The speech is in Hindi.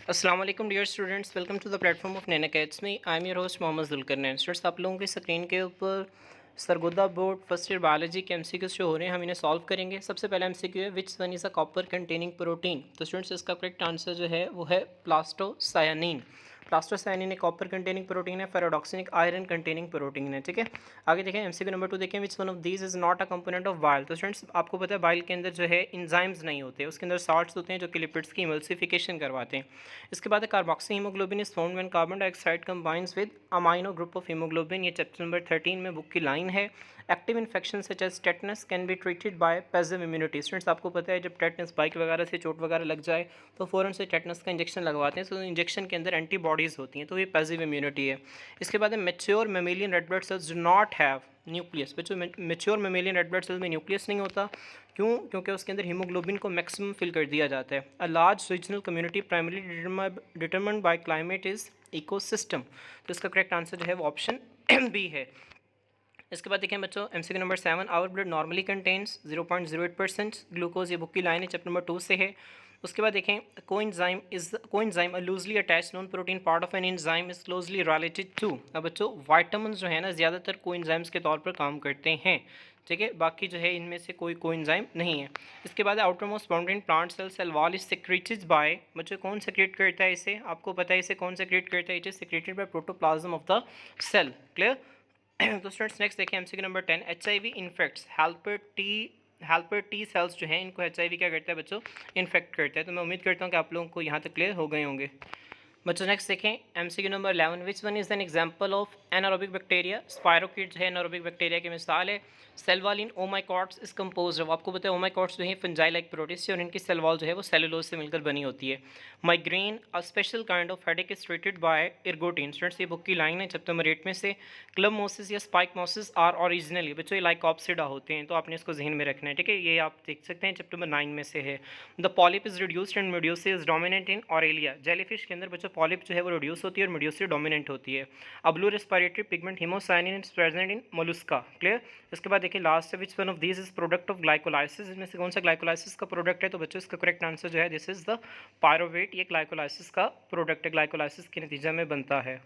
अस्सलाम वालेकुम dear students, welcome to the platform of Nain academy. I am your host Mohammad Zulqarnain. Students, आप लोगों की स्क्रीन के ऊपर Sargodha board first year biology के एमसीक्यूज शो हो रहे हैं। हम इन्हें सॉल्व करेंगे। सबसे पहला एमसीक्यू है, which one is a copper containing protein. तो स्टूडेंट्स, इसका करेक्ट आंसर जो है वो है प्लास्टोसायानिन। प्लास्टोसायानिन एक कॉपर कंटेनिंग प्रोटीन है, फेरोडॉक्सिन एक आयरन कंटेनिंग प्रोटीन है। ठीक है, आगे देखें एमसीक्यू नंबर 2 देखें, विच one of these is not a component of bile. तो स्टूडेंट्स, आपको पता है बाइल के अंदर जो है इंजाइम्स नहीं होते, उसके अंदर साल्ट्स होते हैं जो कि लिपिड्स की इमल्सिफिकेशन करवाते हैं। इसके बाद carboxy haemoglobin is found when carbon dioxide combines with amino group of haemoglobin. ये चैप्टर नंबर 13 में बुक की लाइन है। Active infection such as tetanus can be treated by passive immunity. Students, आपको पता है जब टेटनस बाइक वगैरह से चोट वगैरह लग जाए तो फ़ौरन से टेटनस का इंजेक्शन लगवाते हैं। तो इंजेक्शन के अंदर एंटीबॉडीज़ होती हैं, तो ये पैसिव इम्यूनिटी है। इसके बाद mature mammalian red blood cells do not have nucleus. बच्चों, mature mammalian red blood cell में न्यूक्लियस नहीं होता। क्यों? क्योंकि उसके अंदर हीमोग्लोबिन को मैक्सिमम फिल कर दिया जाता है। A large regional community primary determined bye climate is ecosystem. तो इसका करेक्ट आंसर जो है वो ऑप्शन बी है। इसके बाद देखें बच्चों, MCQ number 7, our blood normally contains 0.08% glucose. ये बुक की लाइन है, चैप्टर नंबर 2 से है। उसके बाद देखें, coenzyme a loosely attached non protein part of an enzyme is closely related to. अब बच्चों, वाइटामिन जो है ना ज़्यादातर कोएंजाइम्स के तौर पर काम करते हैं। ठीक है, बाकी जो है इनमें से कोई कोएंजाइम नहीं है। इसके बाद outer most boundary in plant cell wall is secreted by. बच्चों, कौन सेक्रेट करता है इसे? आपको पता है इसे कौन सेक्रेट करता है? It is secreted by protoplasm of the cell. Clear? तो स्टूडेंट्स, नेक्स्ट देखिए MCQ number 10, HIV infects helper T cells जो हैं, इनको HIV क्या करता है बच्चों? इन्फेक्ट करता है। तो मैं उम्मीद करता हूँ कि आप लोगों को यहाँ तक क्लियर हो गए होंगे। बच्चों, नेक्स्ट देखें MCQ number 11, which one is an example of anaerobic bacteria. Spirochete जो है एनारोबिक बैक्टीरिया की मिसाल है। Cell wall in oomycetes is compose of. आपको पता है ओमाइकॉट्स जो है फंजाई लाइक प्रोटिस्ट और इनकी सेल वॉल जो है वो सेलुलोज से मिलकर बनी होती है। Migraine a special kind of headache is treated by ergotine. Students, ये बुक की लाइन है, चैप्टर नंबर 8 में से। क्लब मोसिस या स्पाइक मोसिस आर ओरिजिनली। बच्चों, ये लाइकॉप्सिडा होते हैं, तो आपने इसको जहन में रखना है। ठीक है, ये आप देख सकते हैं चैप्टर नंबर 9 में से है। The polyp is reduced and medusae is dominant in Aurelia. Jellyfish के अंदर बच्चों पॉलिप जो है वो रिड्यूस होती है और मेड्यूसी डोमिनेंट होती है। अब blue respiratory pigment haemocyanin is present in Mollusca. Clear? इसके बाद देखिए लास्ट है, which one of these is product of glycolysis. इसमें से कौन सा ग्लाइकोलाइसिस का प्रोडक्ट है? तो बच्चों, इसका करेक्ट आंसर जो है दिस इज द पायरोवेट। ये ग्लाइकोलाइसिस का प्रोडक्ट है, ग्लाइकोलाइसिस के नतीजे में बनता है।